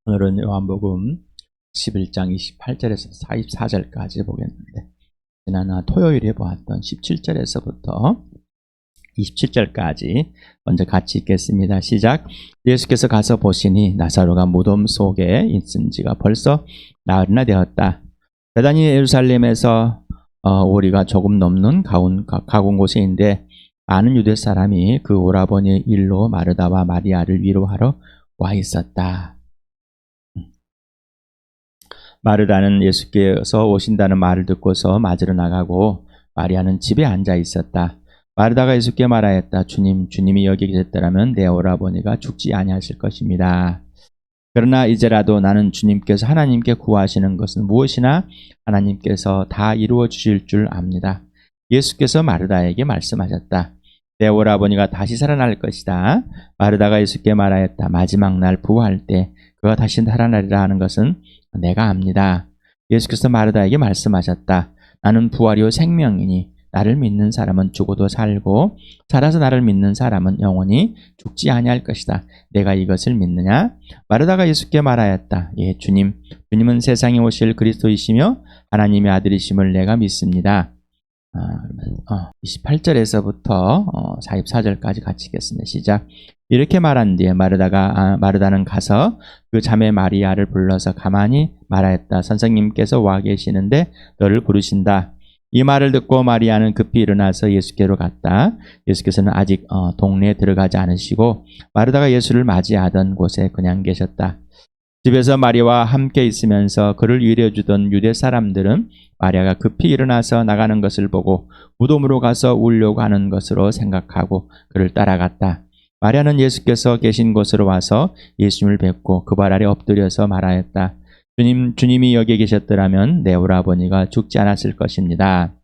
오늘은 요한복음 11장 28절에서 44절까지 보겠는데, 지난 토요일에 보았던 17절에서부터 27절까지 먼저 같이 읽겠습니다. 시작. 예수께서 가서 보시니 나사로가 무덤 속에 있은 지가 벌써 나흘이나 되었다. 베다니 예루살렘에서 오리가 조금 넘는 가까운 곳에 있는데, 많은 유대 사람이 그 오라버니 일로 마르다와 마리아를 위로하러 와 있었다. 마르다는 예수께서 오신다는 말을 듣고서 맞으러 나가고, 마리아는 집에 앉아 있었다. 마르다가 예수께 말하였다. 주님이 여기 계셨더라면 내 오라버니가 죽지 아니하실 것입니다. 그러나 이제라도 나는 주님께서 하나님께 구하시는 것은 무엇이나 하나님께서 다 이루어 주실 줄 압니다. 예수께서 마르다에게 말씀하셨다. 내 오라버니가 다시 살아날 것이다. 마르다가 예수께 말하였다. 마지막 날 부활할 때 그가 다시 살아나리라 하는 것은 내가 압니다. 예수께서 마르다에게 말씀하셨다. 나는 부활이요 생명이니 나를 믿는 사람은 죽어도 살고 살아서 나를 믿는 사람은 영원히 죽지 아니할 것이다. 내가 이것을 믿느냐? 마르다가 예수께 말하였다. 예, 주님은 세상에 오실 그리스도이시며 하나님의 아들이심을 내가 믿습니다. 28절에서부터 44절까지 같이 읽겠습니다. 시작. 이렇게 말한 뒤에 마르다는 가서 그 자매 마리아를 불러서 가만히 말하였다. 선생님께서 와 계시는데 너를 부르신다. 이 말을 듣고 마리아는 급히 일어나서 예수께로 갔다. 예수께서는 아직 동네에 들어가지 않으시고 마르다가 예수를 맞이하던 곳에 그냥 계셨다. 집에서 마리아와 함께 있으면서 그를 위로해주던 유대 사람들은 마리아가 급히 일어나서 나가는 것을 보고 무덤으로 가서 울려고 하는 것으로 생각하고 그를 따라갔다. 마리아는 예수께서 계신 곳으로 와서 예수님을 뵙고 그 발 아래 엎드려서 말하였다. 주님이 여기 계셨더라면 내 오라버니가 죽지 않았을 것입니다.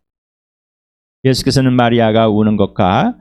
예수께서는 마리아가 우는 것과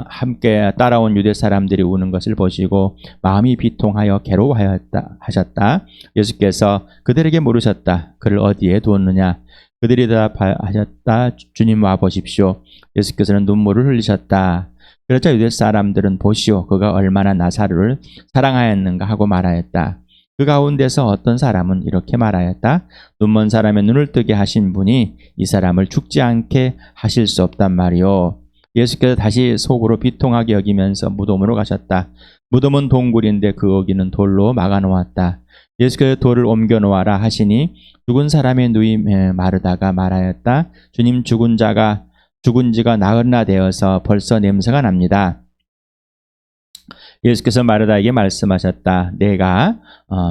함께 따라온 유대 사람들이 우는 것을 보시고 마음이 비통하여 괴로워하셨다. 예수께서 그들에게 물으셨다. 그를 어디에 두었느냐? 그들이 대답하셨다. 주님 와 보십시오. 예수께서는 눈물을 흘리셨다. 그러자 유대 사람들은 보시오, 그가 얼마나 나사로를 사랑하였는가 하고 말하였다. 그 가운데서 어떤 사람은 이렇게 말하였다. 눈먼 사람의 눈을 뜨게 하신 분이 이 사람을 죽지 않게 하실 수 없단 말이오. 예수께서 다시 속으로 비통하게 여기면서 무덤으로 가셨다. 무덤은 동굴인데 그 어기는 돌로 막아놓았다. 예수께서 돌을 옮겨 놓아라 하시니 죽은 사람의 누이 마르다가 말하였다. 주님, 죽은 지가 나흘이나 되어서 벌써 냄새가 납니다. 예수께서 마르다에게 말씀하셨다. 내가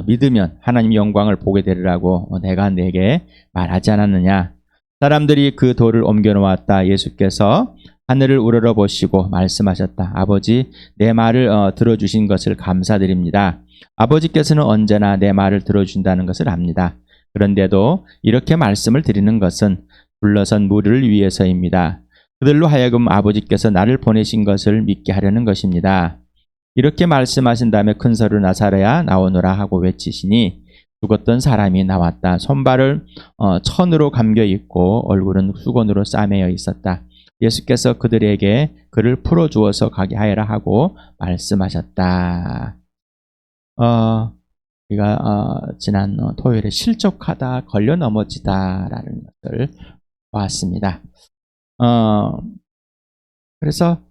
믿으면 하나님 영광을 보게 되리라고 내가 내게 말하지 않았느냐? 사람들이 그 돌을 옮겨 놓았다. 예수께서 하늘을 우러러 보시고 말씀하셨다. 아버지, 내 말을 들어주신 것을 감사드립니다. 아버지께서는 언제나 내 말을 들어준다는 것을 압니다. 그런데도 이렇게 말씀을 드리는 것은 불러선 무리를 위해서입니다. 그들로 하여금 아버지께서 나를 보내신 것을 믿게 하려는 것입니다. 이렇게 말씀하신 다음에 큰 소리로 나사로야 나오너라 하고 외치시니 죽었던 사람이 나왔다. 손발을 천으로 감겨 있고 얼굴은 수건으로 싸매어 있었다. 예수께서 그들에게 그를 풀어주어서 가게 하여라 하고 말씀하셨다. 우리가 지난 토요일에 실족하다, 걸려 넘어지다라는 것을 보았습니다. 그래서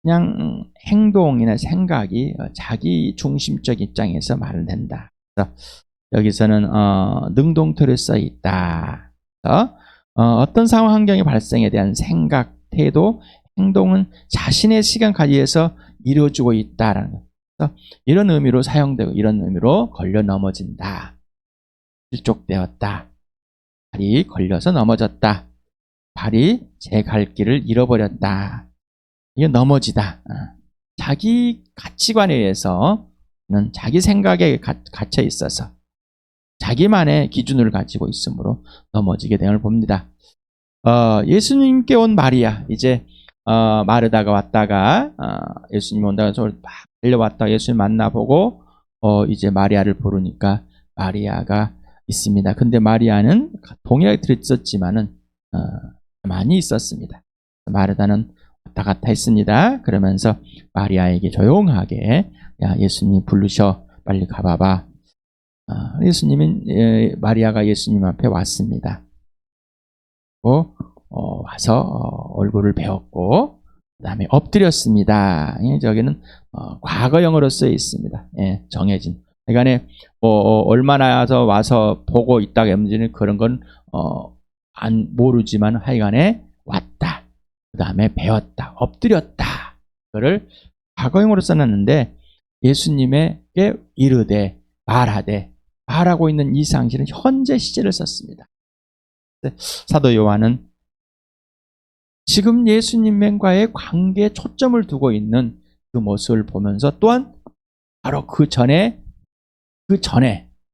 그냥 행동이나 생각이 자기 중심적 입장에서 말을 한다. 그래서 여기서는 능동태로 써 있다. 어떤 상황 환경의 발생에 대한 생각, 태도, 행동은 자신의 시간 가지에서 이루어지고 있다라는 것. 그래서 이런 의미로 사용되고 이런 의미로 걸려 넘어진다. 실족되었다. 발이 걸려서 넘어졌다. 발이 제 갈 길을 잃어버렸다. 이게 넘어지다. 자기 가치관에 의해서는 자기 생각에 갇혀 있어서 자기만의 기준을 가지고 있으므로 넘어지게 됨을 봅니다. 예수님께 온 마리아, 이제 마르다가 왔다가 예수님 온다가 저를 막 달려왔다가 예수님 만나보고 이제 마리아를 부르니까 마리아가 있습니다. 근데 마리아는 동일하게 들었지만은 가만히 있었습니다. 마르다는 왔다 갔다 했습니다. 그러면서 마리아에게 조용하게, 야, 예수님 부르셔, 빨리 가봐봐. 마리아가 예수님 앞에 왔습니다. 와서 얼굴을 베었고 그 다음에 엎드렸습니다. 저기는 과거형으로 쓰여 있습니다. 예, 정해진. 그러니까 얼마나 와서 보고 있다가 문제는 그런 건 모르지만 하여간에 왔다. 그 다음에 배웠다. 엎드렸다. 그거를 과거형으로 써놨는데 예수님에게 이르되 말하고 있는 이 상실은 현재 시제를 썼습니다. 사도 요한은 지금 예수님과의 관계에 초점을 두고 있는 그 모습을 보면서 또한 바로 그 전에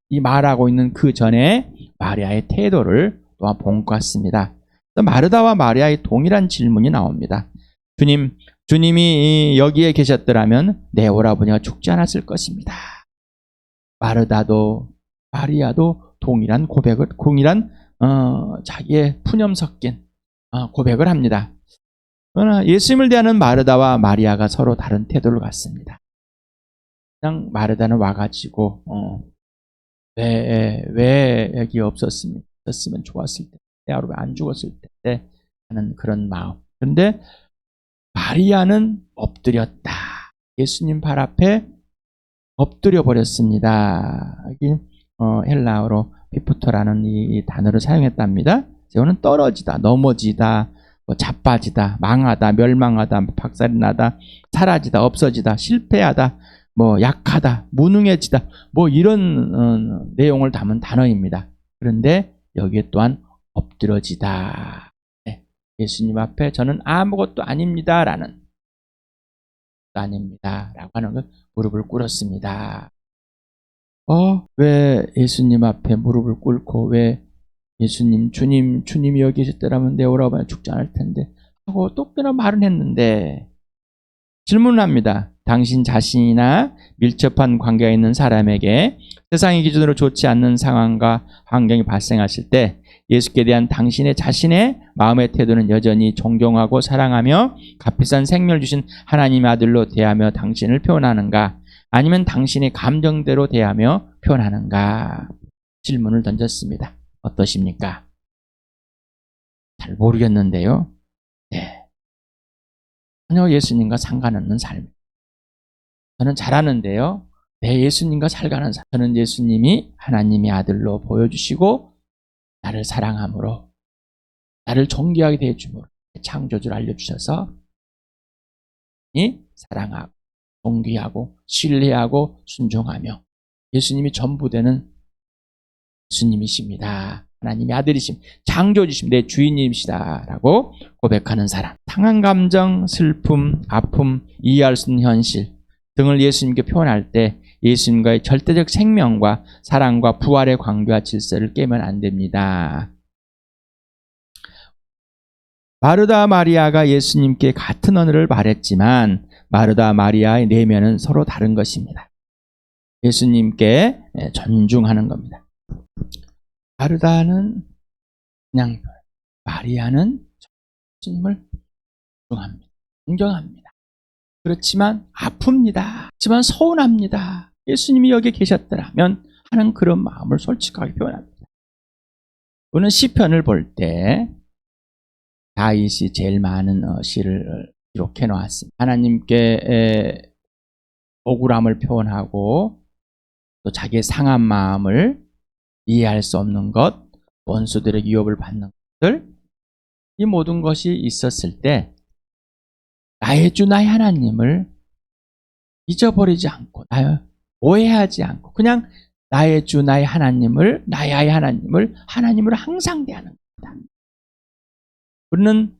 이 말하고 있는 그 전에 마리아의 태도를 또한 본 것 같습니다. 마르다와 마리아의 동일한 질문이 나옵니다. 주님이 여기에 계셨더라면 내 오라버니가 죽지 않았을 것입니다. 마리아도 동일한 자기의 푸념 섞인 고백을 합니다. 그러나 예수님을 대하는 마르다와 마리아가 서로 다른 태도를 갖습니다. 그냥 마르다는 와가지고 왜 여기 없었으면 좋았을 때, 내 하루 안 죽었을 때 하는 그런 마음. 그런데 마리아는 엎드렸다. 예수님 발 앞에 엎드려 버렸습니다. 여기 헬라어로 피프토라는 이 단어를 사용했답니다. 이거는 떨어지다, 넘어지다, 자빠지다, 망하다, 멸망하다, 박살이 나다, 사라지다, 없어지다, 실패하다, 약하다, 무능해지다, 이런 내용을 담은 단어입니다. 그런데 여기에 또한 엎드러지다. 네, 예수님 앞에 저는 아무것도 아닙니다라는 아닙니다라고 하는 걸 무릎을 꿇었습니다. 왜 예수님 앞에 무릎을 꿇고 왜 주님이 여기 계셨더라면 내 오라버니 죽지 않을 텐데 하고 또 꽤나 말은 했는데 질문을 합니다. 당신 자신이나 밀접한 관계가 있는 사람에게 세상의 기준으로 좋지 않는 상황과 환경이 발생하실 때 예수께 대한 당신의 자신의 마음의 태도는 여전히 존경하고 사랑하며 값비싼 생명을 주신 하나님의 아들로 대하며 당신을 표현하는가? 아니면 당신의 감정대로 대하며 표현하는가? 질문을 던졌습니다. 어떠십니까? 잘 모르겠는데요. 네. 전혀 예수님과 상관없는 삶. 저는 잘하는데요. 예수님과 살가는 삶. 저는 예수님이 하나님의 아들로 보여주시고 나를 사랑함으로 나를 존귀하게 대해주므로 창조주를 알려주셔서 사랑하고 존귀하고 신뢰하고 순종하며 예수님이 전부 되는 예수님이십니다. 하나님의 아들이심, 창조주심, 내 주인님이시다 라고 고백하는 사람. 상한 감정, 슬픔, 아픔, 이해할 수 있는 현실 등을 예수님께 표현할 때 예수님과의 절대적 생명과 사랑과 부활의 관계와 질서를 깨면 안 됩니다. 마르다 마리아가 예수님께 같은 언어를 말했지만 마르다 마리아의 내면은 서로 다른 것입니다. 예수님께 존중하는 겁니다. 마르다는 그냥 마리아는 예수님을 존경합니다. 그렇지만 아픕니다. 그렇지만 서운합니다. 예수님이 여기 계셨더라면 하는 그런 마음을 솔직하게 표현합니다. 우리는 시편을 볼 때 다윗이 제일 많은 시를 기록해 놓았습니다. 하나님께 억울함을 표현하고 또 자기의 상한 마음을 이해할 수 없는 것, 원수들의 유혹을 받는 것들, 이 모든 것이 있었을 때 나의 주 나의 하나님을 잊어버리지 않고 오해하지 않고 그냥 나의 주 나의 하나님을 하나님으로 항상 대하는 겁니다. 우리는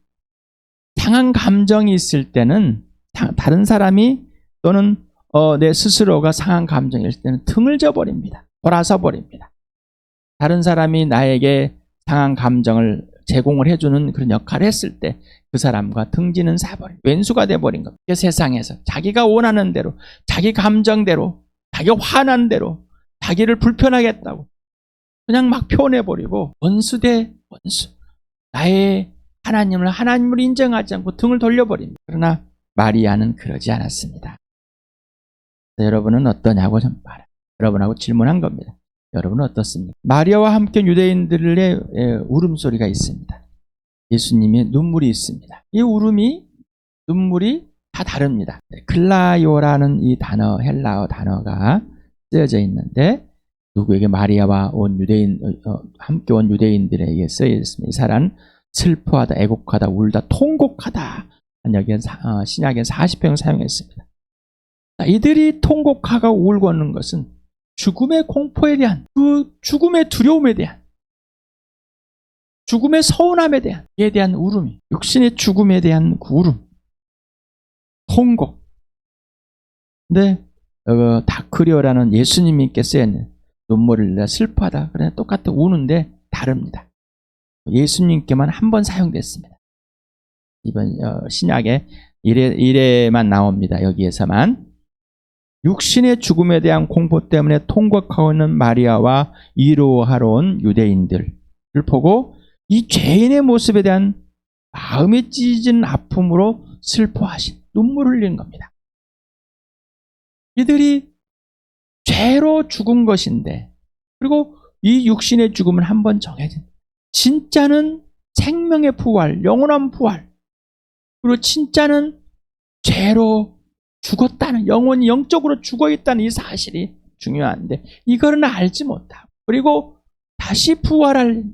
상한 감정이 있을 때는 다른 사람이 또는 내 스스로가 상한 감정이 있을 때는 등을 져버립니다. 돌아서 버립니다. 다른 사람이 나에게 상한 감정을 제공을 해주는 그런 역할을 했을 때 그 사람과 등지는 사버린 왼수가 돼버린 겁니다. 세상에서 자기가 원하는 대로 자기 감정대로 자기가 화난 대로 자기를 불편하게 했다고 그냥 막 표현해버리고 원수 대 원수 나의 하나님을 인정하지 않고 등을 돌려버립니다. 그러나 마리아는 그러지 않았습니다. 여러분은 어떠냐고 좀 말해요. 여러분하고 질문한 겁니다. 여러분은 어떻습니까? 마리아와 함께 유대인들의 울음소리가 있습니다. 예수님의 눈물이 있습니다. 이 눈물이 다 다릅니다. 클라요라는 이 단어, 헬라어 단어가 쓰여져 있는데 누구에게? 마리아와 함께 온 유대인들에게 쓰여 있습니다. 이 사람은 슬퍼하다, 애곡하다, 울다, 통곡하다. 여기엔 신약엔 40평 사용했습니다. 이들이 통곡하고 울고 하는 것은 죽음의 공포에 대한, 그 죽음의 두려움에 대한, 죽음의 서운함에 대한 울음이, 육신의 죽음에 대한 그 울음, 통곡. 근데 다크리오라는 예수님께 쓰여있는 눈물을 내다 슬퍼하다, 그래 똑같이 우는데 다릅니다. 예수님께만 한 번 사용됐습니다. 이번 신약에 이래만 나옵니다. 여기에서만. 육신의 죽음에 대한 공포 때문에 통곡하고 있는 마리아와 위로하러 온 유대인들을 보고 이 죄인의 모습에 대한 마음에 찢어진 아픔으로 슬퍼하신, 눈물을 흘리는 겁니다. 이들이 죄로 죽은 것인데, 그리고 이 육신의 죽음은 한 번 정해진, 진짜는 생명의 부활, 영원한 부활, 그리고 진짜는 죄로 죽었다는, 영혼이 영적으로 죽어있다는 이 사실이 중요한데 이거는 알지 못하고, 그리고 다시 부활할,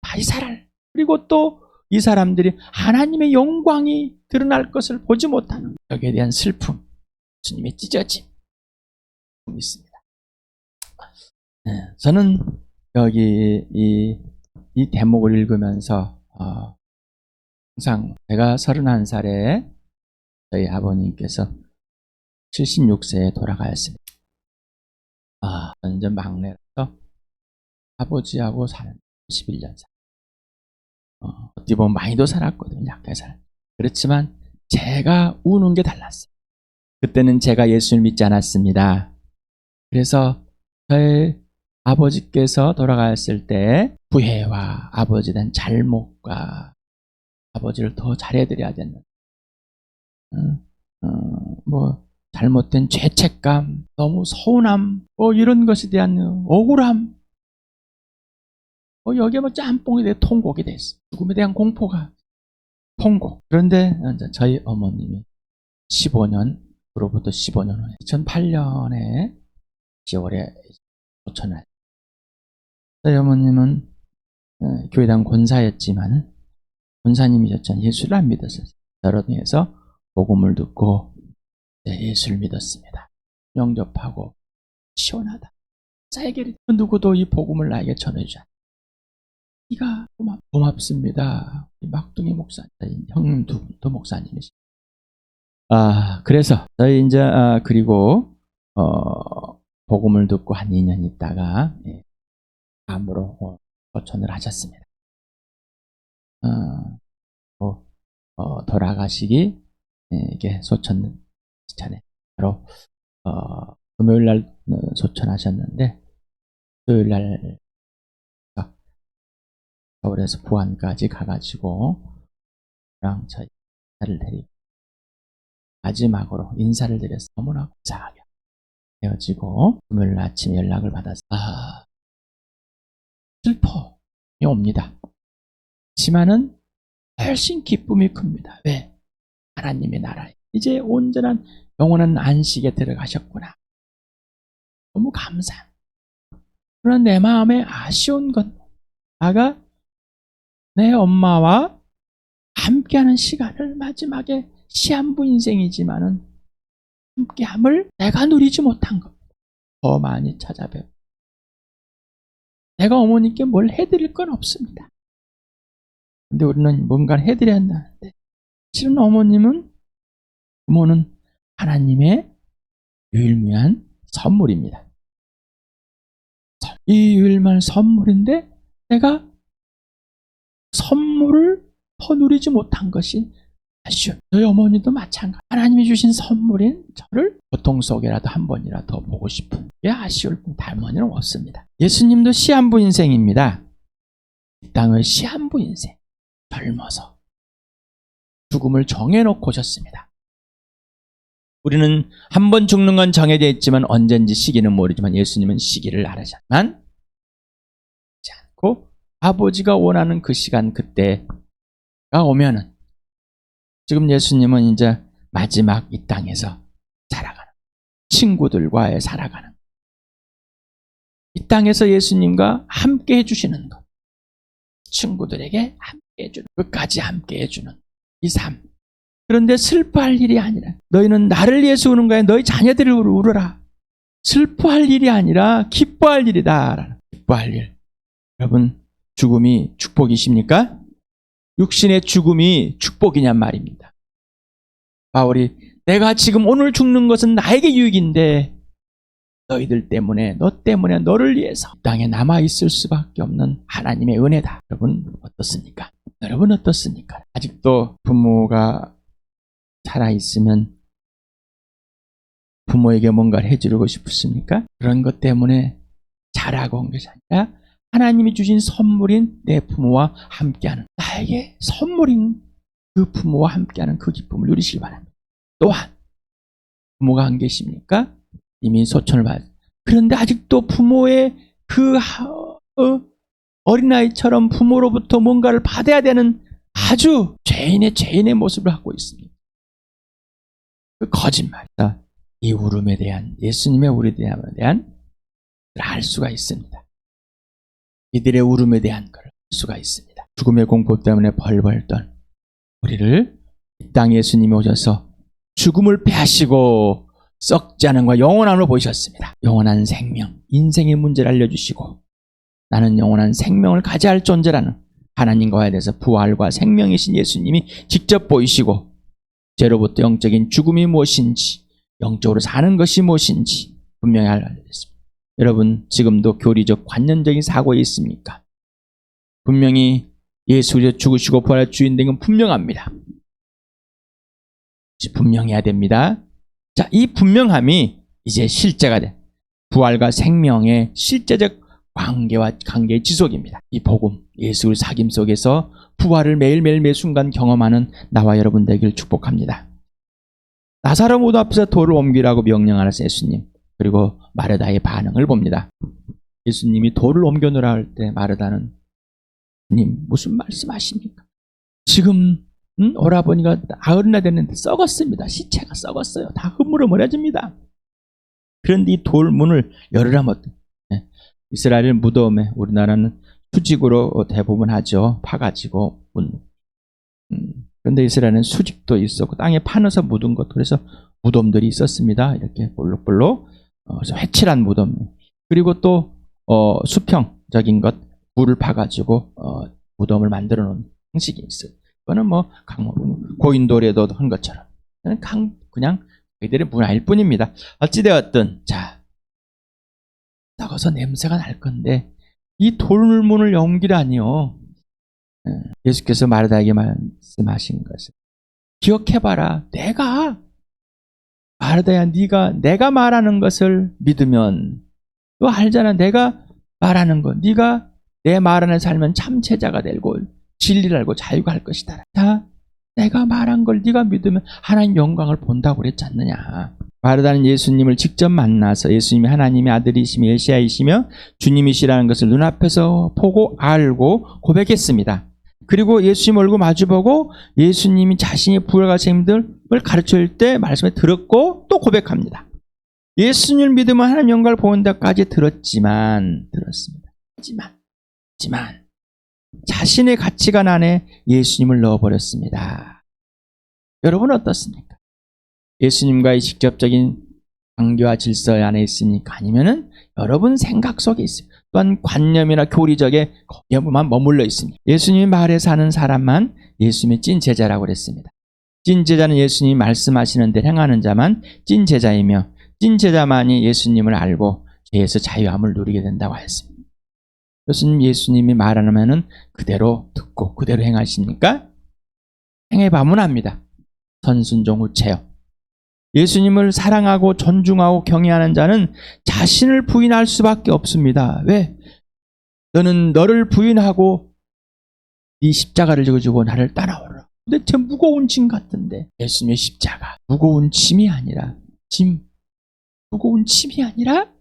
다시 살할, 그리고 또 이 사람들이 하나님의 영광이 드러날 것을 보지 못하는, 여기에 대한 슬픔, 주님의 찢어짐 있습니다. 저는 여기 이 대목을 읽으면서 항상 제가 31살에 저희 아버님께서 76세에 돌아가셨습니다. 저는 이제 막내라서 아버지하고 사는 11년 살. 어떻게 보면 많이도 살았거든요. 약간 그렇지만 제가 우는 게 달랐어요. 그때는 제가 예수를 믿지 않았습니다. 그래서 저희 아버지께서 돌아가셨을 때 부해와 아버지에 대한 잘못과 아버지를 더 잘해드려야 되는 잘못된 죄책감, 너무 서운함, 이런 것에 대한 억울함, 여기에 짬뽕이 돼 통곡이 됐어. 죽음에 대한 공포가 통곡. 그런데 저희 어머님이 15년으로부터 15년 후에 2008년에 10월에 소천을. 저희 어머님은 교회당 권사였지만 권사님이셨잖아요. 예수를 안 믿었어요. 여러분에서 복음을 듣고 예수를 믿었습니다. 영접하고 시원하다. 사에게 누구도 이 복음을 나에게 전해주지 않아. 네가 고맙습니다. 막둥이 목사님, 형님 두 목사님이시. 그래서 저희 이제 그리고 복음을 듣고 한 2년 있다가 암으로 소천을 하셨습니다. 돌아가시기 이게 소천 전에 바로 금요일 날 소천하셨는데 토요일 날 서울에서 부안까지 가가지고 저랑 저희 인사를 드리고 마지막으로 인사를 드려서 너무나 감사하게 헤어지고 금요일 아침 연락을 받아서 슬퍼이 옵니다. 하지만은 훨씬 기쁨이 큽니다. 왜? 하나님의 나라에 이제 온전한 영원한 안식에 들어가셨구나. 너무 감사. 그러나 내 마음에 아쉬운 건 나가 내 엄마와 함께하는 시간을 마지막에 시한부 인생이지만은 함께함을 내가 누리지 못한 겁니다. 더 많이 찾아뵙고 내가 어머니께 뭘 해드릴 건 없습니다. 근데 우리는 뭔가를 해드려야 한다는데 실은 부모는 하나님의 유일무이한 선물입니다. 이 유일무이한 선물인데 내가 선물을 더 누리지 못한 것이 아쉬워. 저희 어머니도 마찬가지. 하나님이 주신 선물인 저를 고통 속에라도 한 번이라도 더 보고 싶은 게 아쉬울 뿐 다른 원인은 없습니다. 예수님도 시한부 인생입니다. 이 땅의 시한부 인생. 젊어서 죽음을 정해놓고 오셨습니다. 우리는 한 번 죽는 건 정해져 있지만 언젠지 시기는 모르지만 예수님은 시기를 알으셨지만 않고 아버지가 원하는 그 시간 그때가 오면은 지금 예수님은 이제 마지막 이 땅에서 살아가는 친구들과의 살아가는 이 땅에서 예수님과 함께 해주시는 것 친구들에게 함께 해주는 끝까지 함께 해주는 이 삶 그런데 슬퍼할 일이 아니라 너희는 나를 위해서 우는 거야 너희 자녀들을 울어라 슬퍼할 일이 아니라 기뻐할 일이다 기뻐할 일 여러분 죽음이 축복이십니까? 육신의 죽음이 축복이냔 말입니다. 바울이 내가 지금 오늘 죽는 것은 나에게 유익인데 너희들 때문에 너 때문에 너를 위해서 땅에 남아있을 수밖에 없는 하나님의 은혜다. 여러분 어떻습니까? 여러분 어떻습니까? 아직도 부모가 살아있으면 부모에게 뭔가를 해주고 싶으십니까? 그런 것 때문에 잘하고 온 것이 아니라 하나님이 주신 선물인 내 부모와 함께하는 나에게 선물인 그 부모와 함께하는 그 기쁨을 누리시기 바랍니다. 또한 부모가 안 계십니까? 이미 소천을 받았어요. 그런데 아직도 부모의 그 어린아이처럼 부모로부터 뭔가를 받아야 되는 아주 죄인의 모습을 갖고 있습니다. 그 거짓말이다. 이 울음에 대한 예수님의 우리에 대한 알 수가 있습니다. 이들의 울음에 대한 걸 알 수가 있습니다. 죽음의 공포 때문에 벌벌 떤 우리를 이 땅에 예수님이 오셔서 죽음을 패하시고 썩지 않은 과 영원함을 보이셨습니다. 영원한 생명, 인생의 문제를 알려주시고 나는 영원한 생명을 가져야 할 존재라는 하나님과에 대해서 부활과 생명이신 예수님이 직접 보이시고 죄로부터 영적인 죽음이 무엇인지 영적으로 사는 것이 무엇인지 분명히 알려주셨습니다. 여러분 지금도 교리적 관념적인 사고에 있습니까? 분명히 예수께서 죽으시고 부활의 주인됨은 분명합니다. 분명해야 됩니다. 자, 이 분명함이 이제 실제가 돼. 부활과 생명의 실제적 관계의 지속입니다. 이 복음, 예수의 사귐 속에서 부활을 매일매일 매 순간 경험하는 나와 여러분 되기를 축복합니다. 나사로 무덤 앞에서 돌을 옮기라고 명령하는 예수님. 그리고 마르다의 반응을 봅니다. 예수님이 돌을 옮겨놓으라 할 때 마르다는 님 무슨 말씀하십니까? 지금 오라버니가 나흘이나 됐는데 썩었습니다. 시체가 썩었어요. 다 흐물흐물해집니다. 그런데 이 돌문을 열으라면 어때? 이스라엘 무덤에 우리나라는 수직으로 대부분 하죠. 파가지고 그런데 이스라엘은 수직도 있었고 땅에 파내서 묻은 것 그래서 무덤들이 있었습니다. 이렇게 볼록볼록 그래서 회칠한 무덤 그리고 또 수평적인 것 물을 파가지고 무덤을 만들어 놓은 방식이 있어요. 그거는 뭐 고인돌에도 한 것처럼 그냥 저희들의 문화일 뿐입니다. 어찌되었든 자 썩어서 냄새가 날 건데 이 돌문을 옮기라니요. 예수께서 마르다에게 말씀하신 것을 기억해봐라. 마르다야 내가 말하는 것을 믿으면 너 알잖아. 내가 말하는 것 네가 내 말 안에 살면 참 제자가 되고 진리를 알고 자유가 할 것이다. 자, 내가 말한 걸 네가 믿으면 하나님 영광을 본다고 그랬지 않느냐. 마르다는 예수님을 직접 만나서 예수님이 하나님의 아들이시며 메시아이시며 주님이시라는 것을 눈앞에서 보고 알고 고백했습니다. 그리고 예수님 얼굴 마주보고 예수님이 자신의 부활과 생명을 가르칠 때 말씀을 들었고 또 고백합니다. 예수님을 믿으면 하나님 영광을 본다까지 들었습니다. 하지만 자신의 가치관 안에 예수님을 넣어버렸습니다. 여러분 어떻습니까? 예수님과의 직접적인 관계와 질서 안에 있습니까? 아니면은 여러분 생각 속에 있어요. 또한 관념이나 교리적에 거기에만 머물러 있습니다. 예수님이 마을에 사는 사람만 예수님의 찐 제자라고 그랬습니다. 찐 제자는 예수님이 말씀하시는 대로 행하는 자만 찐 제자이며 찐 제자만이 예수님을 알고 죄에서 자유함을 누리게 된다고 했습니다. 예수님이 말하면은 그대로 듣고 그대로 행하십니까? 행해봐면 합니다. 선순종 후체요. 예수님을 사랑하고 존중하고 경외하는 자는 자신을 부인할 수밖에 없습니다. 왜? 너는 너를 부인하고 네 십자가를 지고 나를 따라오라. 도대체 무거운 짐 같은데 예수님의 십자가 무거운 짐이 아니라 무거운 짐이 아니라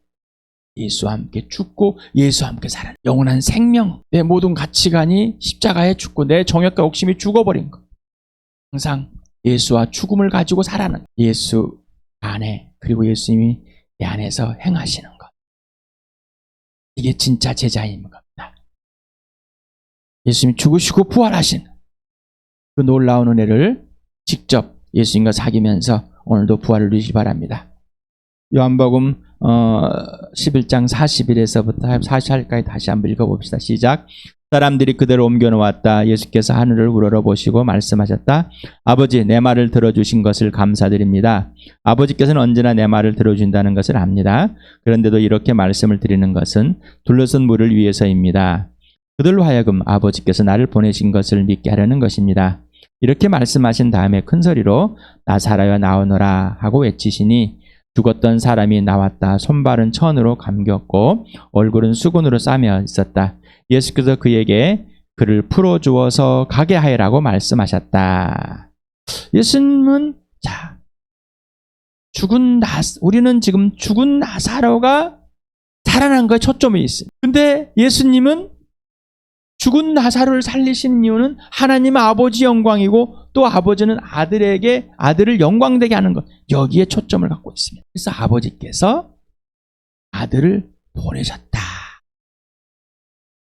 예수와 함께 죽고 예수와 함께 살아는 영원한 생명, 내 모든 가치관이 십자가에 죽고 내 정욕과 욕심이 죽어버린 것. 항상 예수와 죽음을 가지고 살아는 예수 안에, 그리고 예수님이 내 안에서 행하시는 것. 이게 진짜 제자인 겁니다. 예수님이 죽으시고 부활하신 그 놀라운 은혜를 직접 예수님과 사귀면서 오늘도 부활을 누리시기 바랍니다. 요한복음 11장 41에서부터 44절까지 다시 한번 읽어봅시다. 시작. 사람들이 그대로 옮겨놓았다. 예수께서 하늘을 우러러보시고 말씀하셨다. 아버지, 내 말을 들어주신 것을 감사드립니다. 아버지께서는 언제나 내 말을 들어준다는 것을 압니다. 그런데도 이렇게 말씀을 드리는 것은 둘러선 무리를 위해서입니다. 그들로 하여금 아버지께서 나를 보내신 것을 믿게 하려는 것입니다. 이렇게 말씀하신 다음에 큰 소리로 나사로야 나오너라 하고 외치시니 죽었던 사람이 나왔다. 손발은 천으로 감겼고 얼굴은 수건으로 싸매 있었다. 예수께서 그에게 그를 풀어주어서 가게 하여라고 말씀하셨다. 예수님은 우리는 지금 죽은 나사로가 살아난 거에 초점이 있습니다. 근데 예수님은 죽은 나사로를 살리신 이유는 하나님 아버지 영광이고 또 아버지는 아들을 영광되게 하는 것, 여기에 초점을 갖고 있습니다. 그래서 아버지께서 아들을 보내셨다.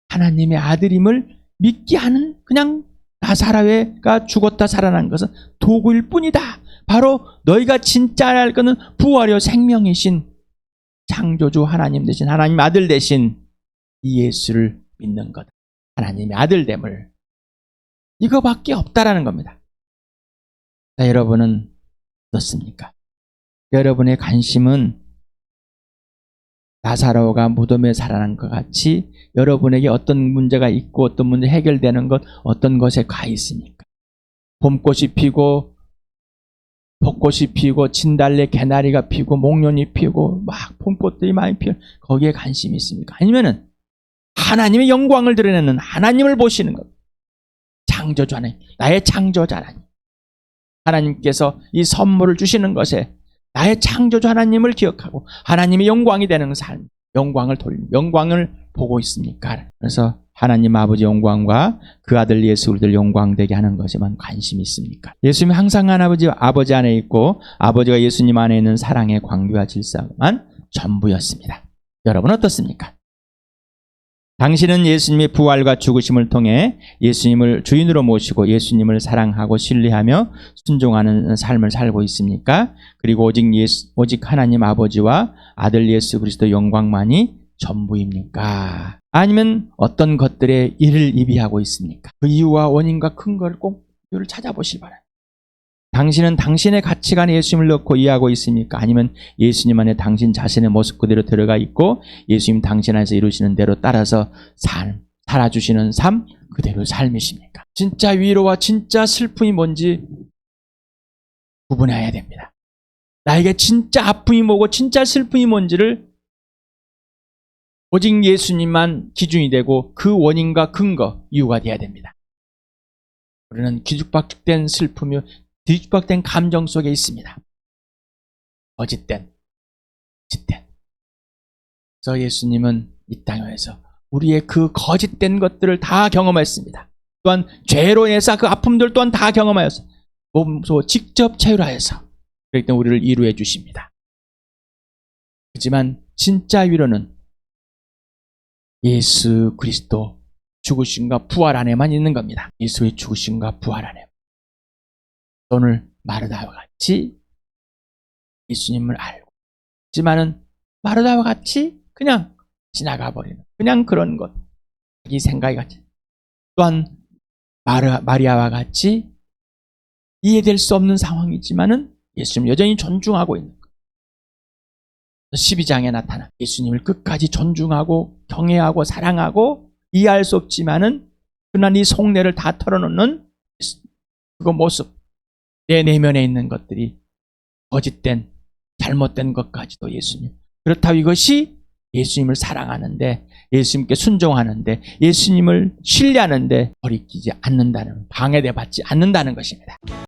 하나님의 아들임을 믿게 하는, 그냥 나사로가 죽었다 살아난 것은 도구일 뿐이다. 바로 너희가 진짜 알 것은 부활이요 생명이신 창조주 하나님 되신, 하나님 아들 되신 이 예수를 믿는 것, 하나님의 아들됨을, 이거밖에 없다라는 겁니다. 자, 여러분은 어떻습니까? 여러분의 관심은 나사로가 무덤에 살아난 것 같이 여러분에게 어떤 문제가 있고 어떤 문제 해결되는 것, 어떤 것에 가 있습니까? 봄꽃이 피고 벚꽃이 피고 진달래 개나리가 피고 목련이 피고 막 봄꽃들이 많이 피고 거기에 관심이 있습니까? 아니면은 하나님의 영광을 드러내는 하나님을 보시는 것, 창조주 하나님, 나의 창조자 하나님, 하나님께서 이 선물을 주시는 것에 나의 창조주 하나님을 기억하고 하나님의 영광이 되는 삶, 영광을 보고 있습니까? 그래서 하나님 아버지 영광과 그 아들 예수 그리스도를 영광되게 하는 것에만 관심이 있습니까? 예수님이 항상 아버지 안에 있고 아버지가 예수님 안에 있는 사랑의 관계와 질서만 전부였습니다. 여러분 어떻습니까? 당신은 예수님의 부활과 죽으심을 통해 예수님을 주인으로 모시고 예수님을 사랑하고 신뢰하며 순종하는 삶을 살고 있습니까? 그리고 오직 하나님 아버지와 아들 예수 그리스도 영광만이 전부입니까? 아니면 어떤 것들에 이를 이비하고 있습니까? 그 이유와 원인과 근거를 꼭 이유를 찾아보시기 바랍니다. 당신은 당신의 가치관에 예수님을 넣고 이해하고 있습니까? 아니면 예수님 안에 당신 자신의 모습 그대로 들어가 있고 예수님 당신 안에서 이루시는 대로 따라서 살아주시는 삶 그대로 삶이십니까? 진짜 위로와 진짜 슬픔이 뭔지 구분해야 됩니다. 나에게 진짜 아픔이 뭐고 진짜 슬픔이 뭔지를 오직 예수님만 기준이 되고 그 원인과 근거, 이유가 돼야 됩니다. 우리는 뒤죽박죽된 슬픔이 뒤죽박죽된 감정 속에 있습니다. 거짓된. 그래서 예수님은 이 땅에서 우리의 그 거짓된 것들을 다 경험했습니다. 또한 죄로 인해서 그 아픔들 또한 다 경험하여서 몸소 직접 체휼하여서 그렇기 때문에 우리를 위로해 주십니다. 하지만 진짜 위로는 예수 그리스도 죽으심과 부활 안에만 있는 겁니다. 예수의 죽으심과 부활 안에. 오늘 마르다와 같이 예수님을 알고 있지만은 마르다와 같이 그냥 지나가 버리는 그냥 그런 것, 자기 생각이 같이. 또한 마리아와 같이 이해될 수 없는 상황이지만은 예수님 여전히 존중하고 있는 것. 12장에 나타나 예수님을 끝까지 존중하고 경외하고 사랑하고 이해할 수 없지만은 그러나 이 속내를 다 털어놓는 그 모습, 내 내면에 있는 것들이 거짓된 잘못된 것까지도 예수님. 그렇다고 이것이 예수님을 사랑하는데, 예수님께 순종하는데, 예수님을 신뢰하는데 버리지 않는다는, 방해받지 않는다는 것입니다.